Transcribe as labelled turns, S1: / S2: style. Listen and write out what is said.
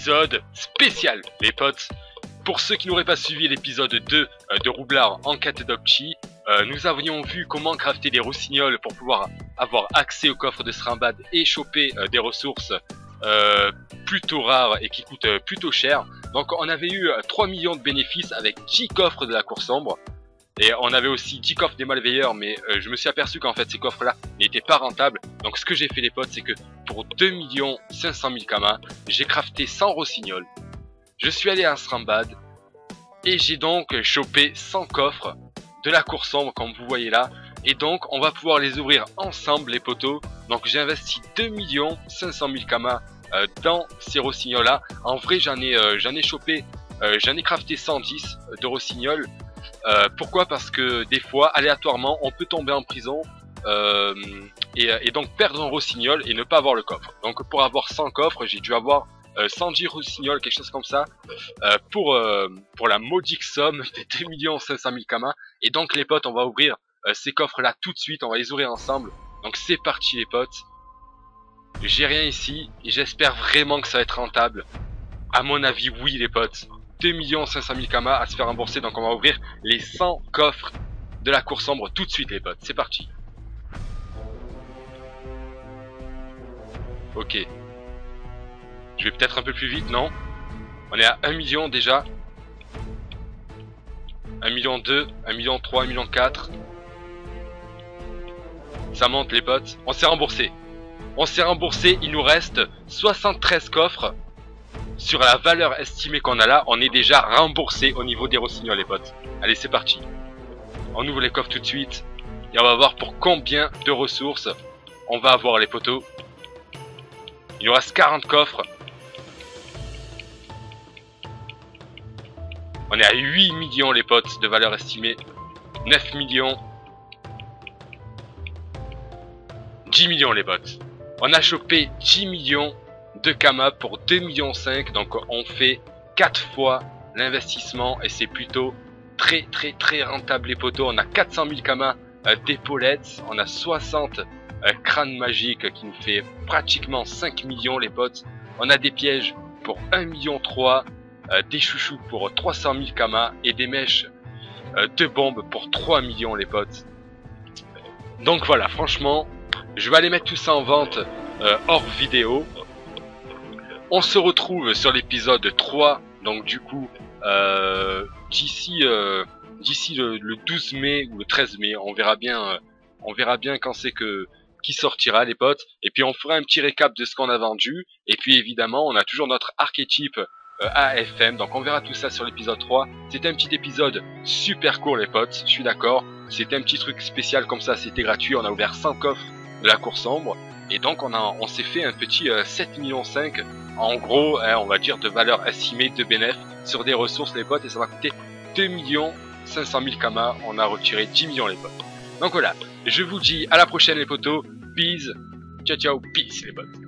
S1: épisode spécial, les potes. Pour ceux qui n'auraient pas suivi l'épisode 2 de Roublard en quête d'Opchi, nous avions vu comment crafter des rossignols pour pouvoir avoir accès au coffre de Srimbad et choper des ressources plutôt rares et qui coûtent plutôt cher. Donc on avait eu 3 millions de bénéfices avec 10 coffres de la cour sombre. Et on avait aussi 10 coffres des malveilleurs, mais je me suis aperçu qu'en fait ces coffres-là n'étaient pas rentables. Donc ce que j'ai fait les potes, c'est que pour 2 500 000 kamas, j'ai crafté 100 rossignols. Je suis allé à Srimbad et j'ai donc chopé 100 coffres de la cour sombre comme vous voyez là. Et donc on va pouvoir les ouvrir ensemble les potos. Donc j'ai investi 2 500 000 kamas dans ces rossignols là. En vrai j'en ai chopé, j'en ai crafté 110 de rossignols. Pourquoi? Parce que des fois, aléatoirement, on peut tomber en prison et donc perdre un rossignol et ne pas avoir le coffre. Donc pour avoir 100 coffres, j'ai dû avoir 110 rossignols, quelque chose comme ça, pour la modique somme de 2 500 000 kamas. Et donc les potes, on va ouvrir ces coffres-là tout de suite, on va les ouvrir ensemble. Donc c'est parti les potes. J'ai rien ici et j'espère vraiment que ça va être rentable. À mon avis, oui les potes. 2 500 000 kamas à se faire rembourser, donc on va ouvrir les 100 coffres de la cour sombre tout de suite les potes, c'est parti. Ok. Je vais peut-être un peu plus vite, non? On est à 1 million déjà. 1 million 2, 1 million 3, 1 million 4. Ça monte les potes, on s'est remboursé. On s'est remboursé, il nous reste 73 coffres. Sur la valeur estimée qu'on a là, on est déjà remboursé au niveau des rossignols les potes. Allez c'est parti. On ouvre les coffres tout de suite. Et on va voir pour combien de ressources on va avoir les potos. Il nous reste 40 coffres. On est à 8 millions les potes de valeur estimée. 9 millions. 10 millions les potes. On a chopé 10 millions de kamas pour 2,5 millions, donc on fait 4 fois l'investissement et c'est plutôt très rentable les potos. On a 400 000 kamas d'épaulettes, on a 60 crânes magiques qui nous fait pratiquement 5 millions les potes. On a des pièges pour 1,3 million, des chouchous pour 300 000 kamas et des mèches de bombes pour 3 millions les potes. Donc voilà, franchement, je vais aller mettre tout ça en vente hors vidéo. On se retrouve sur l'épisode 3, donc du coup, d'ici le 12 mai ou le 13 mai, on verra bien quand c'est qui sortira les potes. Et puis on fera un petit récap de ce qu'on a vendu. Et puis évidemment, on a toujours notre archétype AFM, donc on verra tout ça sur l'épisode 3. C'était un petit épisode super court les potes, je suis d'accord. C'était un petit truc spécial comme ça, c'était gratuit, on a ouvert 100 coffres de la cour sombre. Et donc on s'est fait un petit 7,5 millions en gros, on va dire de valeur estimée de bénéf sur des ressources les potes, et ça va coûter 2 500 000 kamas, on a retiré 10 millions les potes. Donc voilà, je vous dis à la prochaine les potos, peace, ciao ciao, peace les potes.